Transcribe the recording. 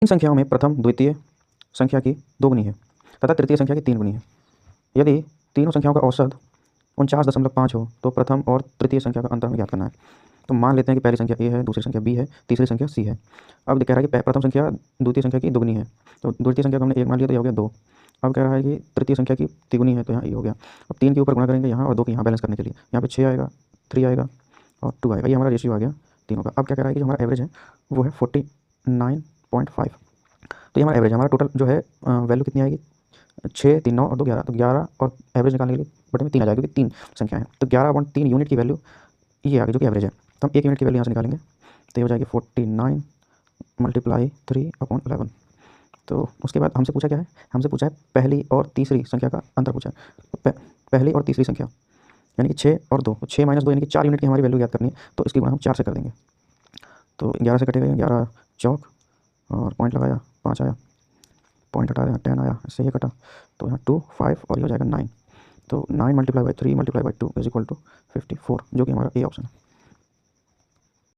इन संख्याओं में प्रथम द्वितीय संख्या की 2 गुनी है तथा तृतीय संख्या की 3 गुनी है। यदि तीनों संख्याओं का औसत 49.5 हो तो प्रथम और तृतीय संख्या का अंतर हमें ज्ञात करना है। तो मान लेते हैं कि पहली संख्या ए है, दूसरी संख्या बी है, तीसरी संख्या सी है। अब कह रहा है कि प्रथम संख्या द्वितीय संख्या की दुगनी है, तो द्वितीय संख्या को हमने 1 मान लिया तो ये हो गया 2। अब कह रहा है कि तृतीय संख्या की तिगुनी है तो यहाँ ये हो गया। अब 3 के ऊपर गुणा करेंगे यहाँ और 2 के यहाँ बैलेंस करने के लिए, यहाँ पे 6 आएगा, 3 आएगा और 2 आएगा। ये हमारा रेशियो आ गया तीनों का। अब क्या कह रहा है कि जो हमारा एवरेज है वो है 49.5। तो ये हमारा एवरेज है। हमारा टोटल जो है वैल्यू कितनी आएगी, 6, 3, 9 और 2, 11। तो 11 और एवरेज निकालने के लिए बटे में 3 आ जाएगा क्योंकि 3 संख्या है। तो 11/3 यूनिट की वैल्यू ये आ गई जो कि एवरेज है। तो हम 1 यूनिट की वैल्यू यहाँ से निकालेंगे तो ये हो जाएगी 49 × 3/11। तो उसके बाद हमसे पूछा क्या है, हमसे पूछा है पहली और तीसरी संख्या का अंतर पूछा है। तो पहली और तीसरी संख्या यानी कि 6 और 2, तो 6 - 2 यानी कि 4 यूनिट की हमारी वैल्यू याद करनी है। तो इसकी गुणा हम 4 से कर देंगे। तो 11 से कटेगा, 11 चौक और पॉइंट लगाया 5 आया, पॉइंट हटा दें 10 आया, इससे ये कटा तो यहाँ 2, 5 और ये हो जाएगा 9। तो 9 × 3 × 2 = 54 जो कि हमारा ए ऑप्शन है।